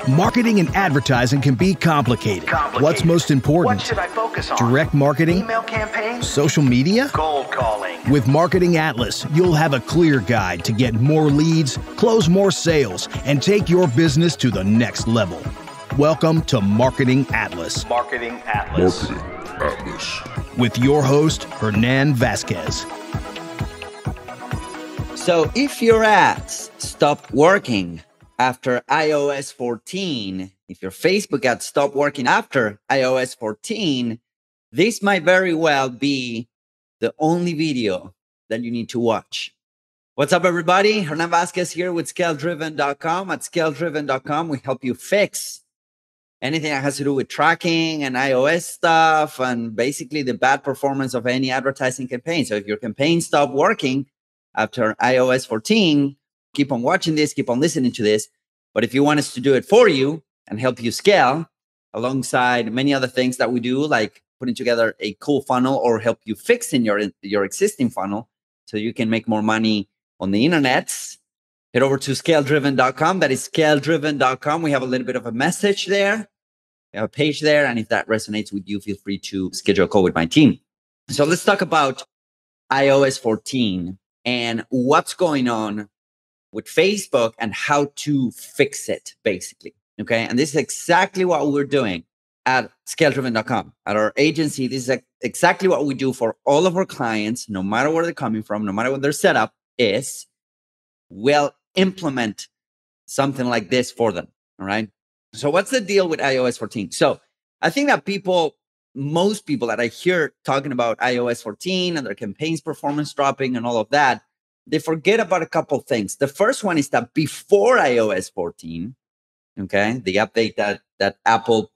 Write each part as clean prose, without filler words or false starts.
Marketing and advertising can be complicated. What's most important? What should I focus on? Direct marketing? Email campaigns? Social media? Cold calling? With Marketing Atlas, you'll have a clear guide to get more leads, close more sales, and take your business to the next level. Welcome to Marketing Atlas. Marketing Atlas. Marketing Atlas. With your host, Hernan Vasquez. So if your ads stop working after iOS 14, if your Facebook ads stop working after iOS 14, this might very well be the only video that you need to watch. What's up, everybody? Hernan Vasquez here with ScaleDriven.com. At ScaleDriven.com, we help you fix anything that has to do with tracking and iOS stuff and basically the bad performance of any advertising campaign. So if your campaign stopped working after iOS 14, keep on watching this, keep on listening to this. But if you want us to do it for you and help you scale alongside many other things that we do, like putting together a cool funnel or help you fix in your existing funnel so you can make more money on the internet, head over to ScaleDriven.com. That is ScaleDriven.com. We have a little bit of a message there. We have a page there. And if that resonates with you, feel free to schedule a call with my team. So let's talk about iOS 14 and what's going on with Facebook and how to fix it, basically. Okay. And this is exactly what we're doing at ScaleDriven.com. At our agency, this is exactly what we do for all of our clients, no matter where they're coming from, no matter what their setup is. We'll implement something like this for them. All right. So what's the deal with iOS 14? So I think that most people that I hear talking about iOS 14 and their campaigns performance dropping and all of that, they forget about a couple of things. The first one is that before iOS 14, okay, the update that Apple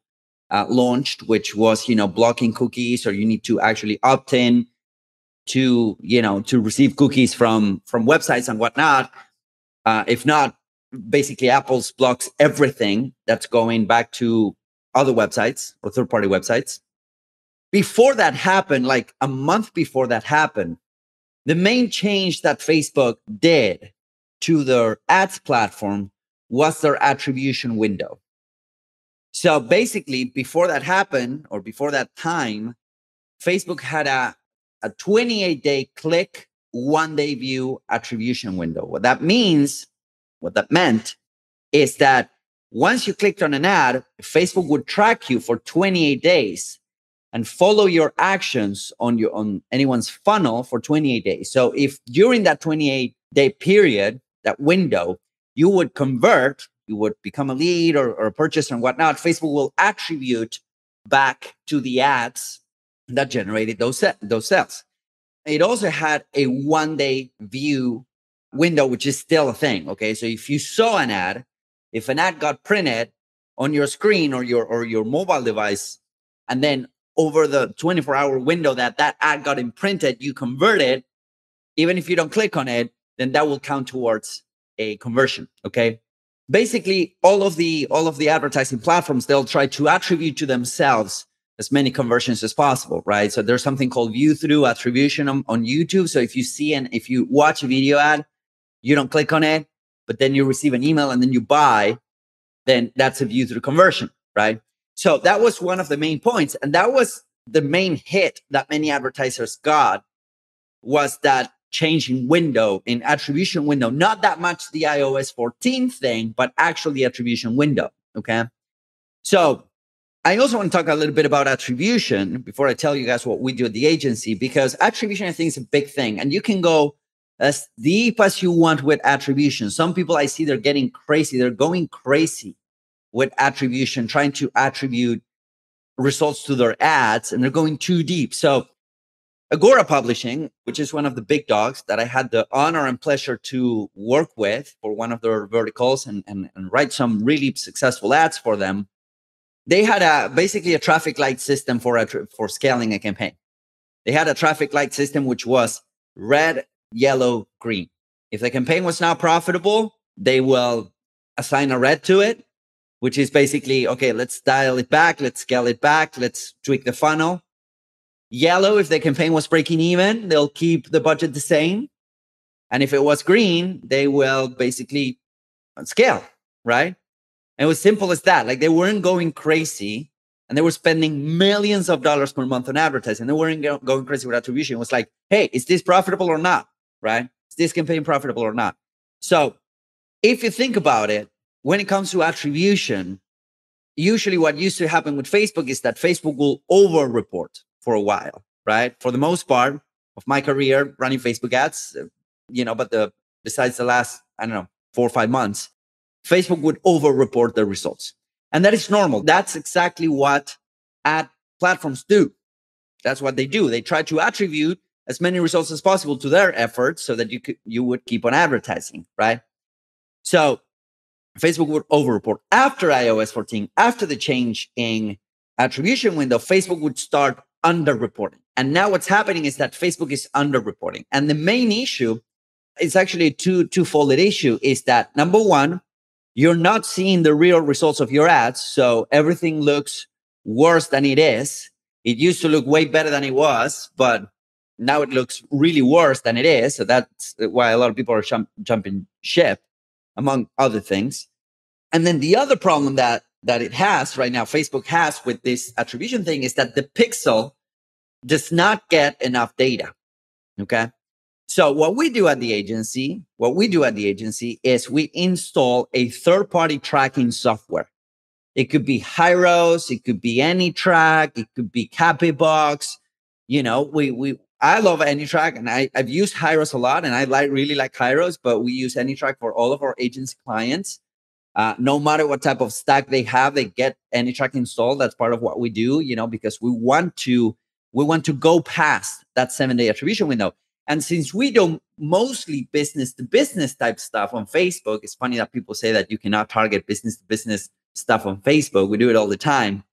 launched, which was, blocking cookies, or you need to actually opt in to receive cookies from websites and whatnot. If not, basically Apple blocks everything that's going back to other websites or third-party websites. Before that happened, like a month before that happened, the main change that Facebook did to their ads platform was their attribution window. So basically, before that happened, or before that time, Facebook had a 28-day click, one-day view attribution window. What that meant is that once you clicked on an ad, Facebook would track you for 28 days and follow your actions on anyone's funnel for 28 days. So if during that 28-day period, that window, you would convert, you would become a lead or a purchase and whatnot, Facebook will attribute back to the ads that generated those sales. It also had a one-day view window, which is still a thing. Okay, so if you saw an ad, if an ad got printed on your screen or your mobile device, and then over the 24-hour window that ad got imprinted, you converted, even if you don't click on it, then that will count towards a conversion. Okay. Basically, all of the advertising platforms, they'll try to attribute to themselves as many conversions as possible, right? So there's something called view through attribution on YouTube. So if you watch a video ad, you don't click on it, but then you receive an email and then you buy, then that's a view through conversion, right? So that was one of the main points. And that was the main hit that many advertisers got, was that changing window in attribution window. Not that much the iOS 14 thing, but actually attribution window. Okay. So I also want to talk a little bit about attribution before I tell you guys what we do at the agency, because attribution, I think, is a big thing. And you can go as deep as you want with attribution. Some people I see, they're getting crazy. They're going crazy with attribution, trying to attribute results to their ads, and they're going too deep. So Agora Publishing, which is one of the big dogs that I had the honor and pleasure to work with for one of their verticals and write some really successful ads for them, they had basically a traffic light system for scaling a campaign. They had a traffic light system which was red, yellow, green. If the campaign was not profitable, they will assign a red to it, which is basically, okay, let's dial it back, let's scale it back, let's tweak the funnel. Yellow, if the campaign was breaking even, they'll keep the budget the same. And if it was green, they will basically scale, right? And it was simple as that. Like they weren't going crazy and they were spending millions of dollars per month on advertising. They weren't going crazy with attribution. It was like, hey, is this profitable or not, right? Is this campaign profitable or not? So if you think about it, when it comes to attribution, usually what used to happen with Facebook is that Facebook will over-report for a while, right? For the most part of my career running Facebook ads, but besides the last, 4 or 5 months, Facebook would over-report the results. And that is normal. That's exactly what ad platforms do. That's what they do. They try to attribute as many results as possible to their efforts so that you would keep on advertising, right? So Facebook would over-report. After iOS 14, after the change in attribution window, Facebook would start under-reporting. And now what's happening is that Facebook is under-reporting. And the main issue is actually a two-folded issue, is that number one, you're not seeing the real results of your ads. So everything looks worse than it is. It used to look way better than it was, but now it looks really worse than it is. So that's why a lot of people are jumping ship, among other things. And then the other problem that it has right now, Facebook has with this attribution thing, is that the pixel does not get enough data. Okay. So what we do at the agency is we install a third-party tracking software. It could be Hyros, it could be AnyTrack, it could be Capibox. I love AnyTrack, and I've used Hyros a lot, and I really like Hyros, but we use AnyTrack for all of our agency clients. No matter what type of stack they have, they get AnyTrack installed. That's part of what we do, because we want to go past that 7-day attribution window. And since we do mostly business-to-business type stuff on Facebook, it's funny that people say that you cannot target business-to-business stuff on Facebook. We do it all the time.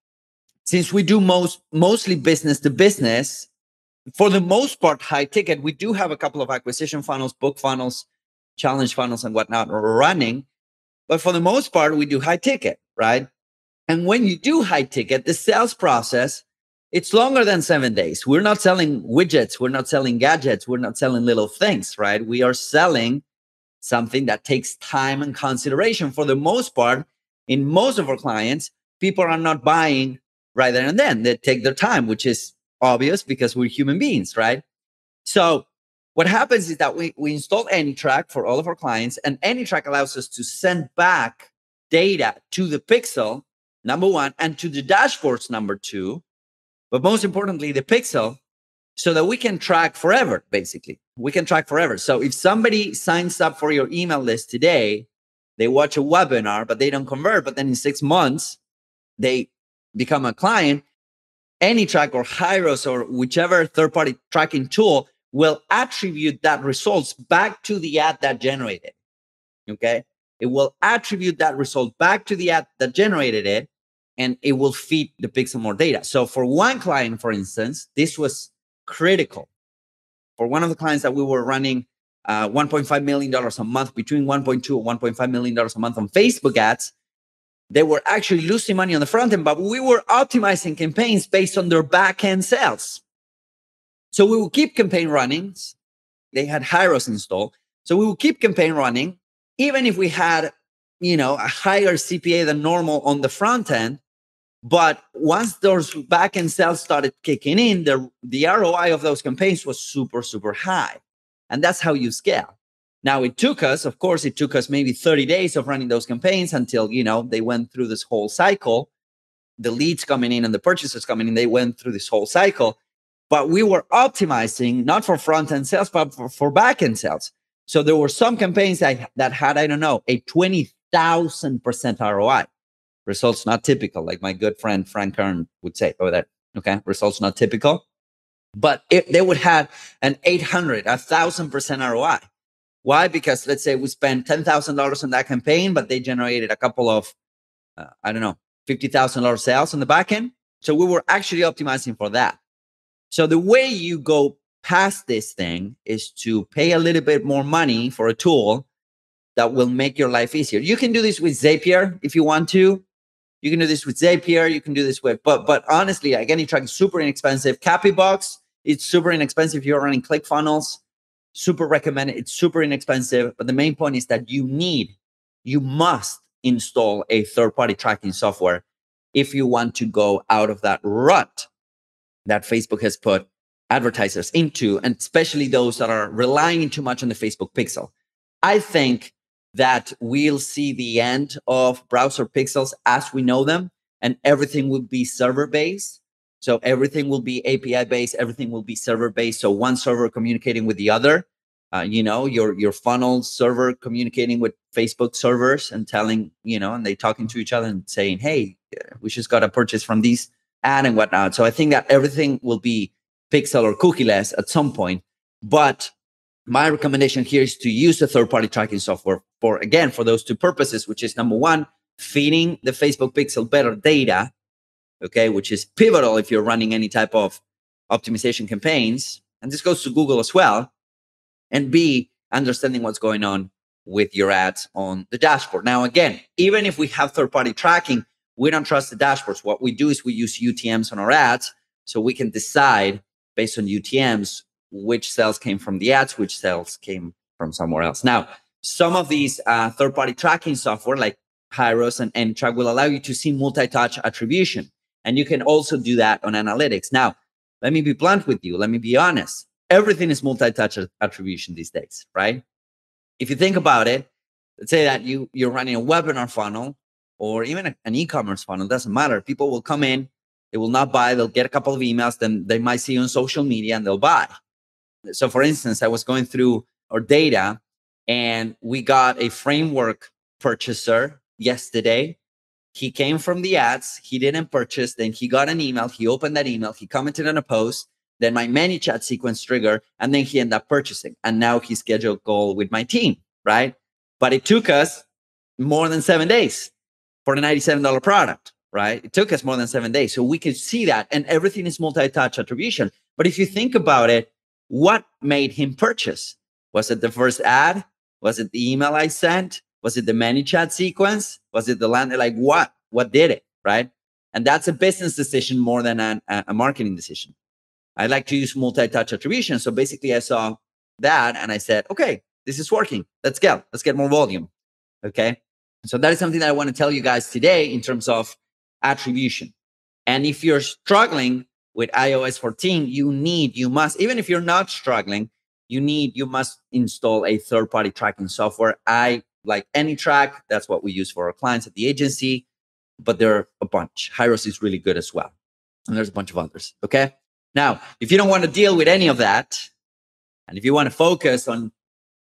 Since we do mostly business-to-business, for the most part, high ticket, we do have a couple of acquisition funnels, book funnels, challenge funnels, and whatnot running. But for the most part, we do high ticket, right? And when you do high ticket, the sales process, it's longer than 7 days. We're not selling widgets. We're not selling gadgets. We're not selling little things, right? We are selling something that takes time and consideration. For the most part, in most of our clients, people are not buying right there and then. They take their time, which is obvious because we're human beings, right? So what happens is that we install AnyTrack for all of our clients, and AnyTrack allows us to send back data to the pixel, number one, and to the dashboards, number two. But most importantly, the pixel, so that we can track forever, basically. We can track forever. So if somebody signs up for your email list today, they watch a webinar, but they don't convert, but then in 6 months, they become a client, AnyTrack or Hyros or whichever third-party tracking tool will attribute that results back to the ad that generated, okay? It will attribute that result back to the ad that generated it, and it will feed the pixel more data. So for one client, for instance, this was critical. For one of the clients that we were running $1.5 million a month, between $1.2 and $1.5 million a month on Facebook ads, they were actually losing money on the front end, but we were optimizing campaigns based on their back end sales. So we will keep campaign running. They had Hyros installed. So we will keep campaign running, even if we had, a higher CPA than normal on the front end. But once those back end sales started kicking in, the ROI of those campaigns was super, super high. And that's how you scale. Now, it took us maybe 30 days of running those campaigns until, they went through this whole cycle. The leads coming in and the purchases coming in, they went through this whole cycle. But we were optimizing not for front-end sales, but for back-end sales. So there were some campaigns that had, a 20,000% ROI. Results not typical, like my good friend Frank Kern would say over there. Okay, results not typical. But they would have an 800, 1,000% ROI. Why? Because let's say we spent $10,000 on that campaign, but they generated a couple of, $50,000 sales on the back end. So we were actually optimizing for that. So the way you go past this thing is to pay a little bit more money for a tool that will make your life easier. You can do this with Zapier if you want to. You can do this with Zapier. You can do this with, but honestly, like any track is super inexpensive. Copybox, it's super inexpensive if you're running ClickFunnels. Super recommended. It's super inexpensive. But the main point is that you must install a third-party tracking software if you want to go out of that rut that Facebook has put advertisers into, and especially those that are relying too much on the Facebook pixel. I think that we'll see the end of browser pixels as we know them, and everything will be server-based. So everything will be API-based, everything will be server-based. So one server communicating with the other, your funnel server communicating with Facebook servers and telling, and they talking to each other and saying, hey, we just got a purchase from these ad and whatnot. So I think that everything will be pixel or cookie-less at some point. But my recommendation here is to use the third-party tracking software for those two purposes, which is number one, feeding the Facebook pixel better data, okay, which is pivotal if you're running any type of optimization campaigns. And this goes to Google as well. And B, understanding what's going on with your ads on the dashboard. Now, again, even if we have third-party tracking, we don't trust the dashboards. What we do is we use UTMs on our ads so we can decide based on UTMs which sales came from the ads, which sales came from somewhere else. Now, some of these third-party tracking software like Hyros and Ntrack will allow you to see multi-touch attribution. And you can also do that on analytics. Now, let me be blunt with you. Let me be honest. Everything is multi-touch attribution these days, right? If you think about it, let's say that you're running a webinar funnel or even an e-commerce funnel, doesn't matter. People will come in, they will not buy, they'll get a couple of emails, then they might see you on social media and they'll buy. So for instance, I was going through our data and we got a framework purchaser yesterday. He came from the ads, he didn't purchase, then he got an email, he opened that email, he commented on a post, then my ManyChat sequence trigger, and then he ended up purchasing. And now he scheduled a call with my team, right? But it took us more than 7 days for the $97 product, right? It took us more than 7 days. So we could see that, and everything is multi-touch attribution. But if you think about it, what made him purchase? Was it the first ad? Was it the email I sent? Was it the ManyChat sequence? Was it the land? Like what? What did it, right? And that's a business decision more than a marketing decision. I like to use multi-touch attribution. So basically I saw that and I said, okay, this is working. Let's go. Let's get more volume. Okay. So that is something that I want to tell you guys today in terms of attribution. And if you're struggling with iOS 14, you must, even if you're not struggling, you must install a third-party tracking software. I like Anytrack. That's what we use for our clients at the agency, but there are a bunch. Hyros is really good as well. And there's a bunch of others. Okay. Now, if you don't want to deal with any of that, and if you want to focus on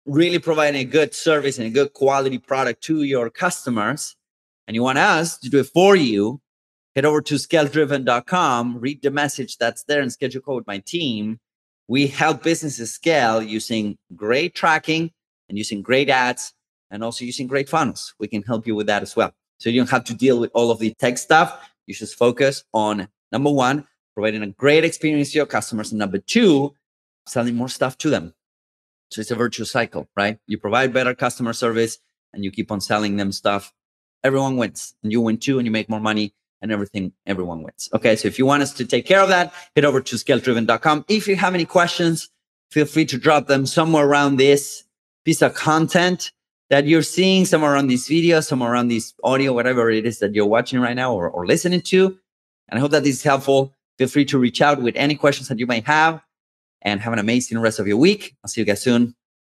really providing a good service and a good quality product to your customers, and you want us to do it for you, head over to scaledriven.com, read the message that's there, and schedule a call with my team. We help businesses scale using great tracking and using great ads and also using great funnels. We can help you with that as well. So you don't have to deal with all of the tech stuff. You just focus on, number one, providing a great experience to your customers, and number two, selling more stuff to them. So it's a virtuous cycle, right? You provide better customer service and you keep on selling them stuff. Everyone wins, and you win too, and you make more money, and everyone wins. Okay, so if you want us to take care of that, head over to scaledriven.com. If you have any questions, feel free to drop them somewhere around this piece of content that you're seeing, somewhere around this video, somewhere around this audio, whatever it is that you're watching right now or listening to. And I hope that this is helpful. Feel free to reach out with any questions that you may have, and have an amazing rest of your week. I'll see you guys soon.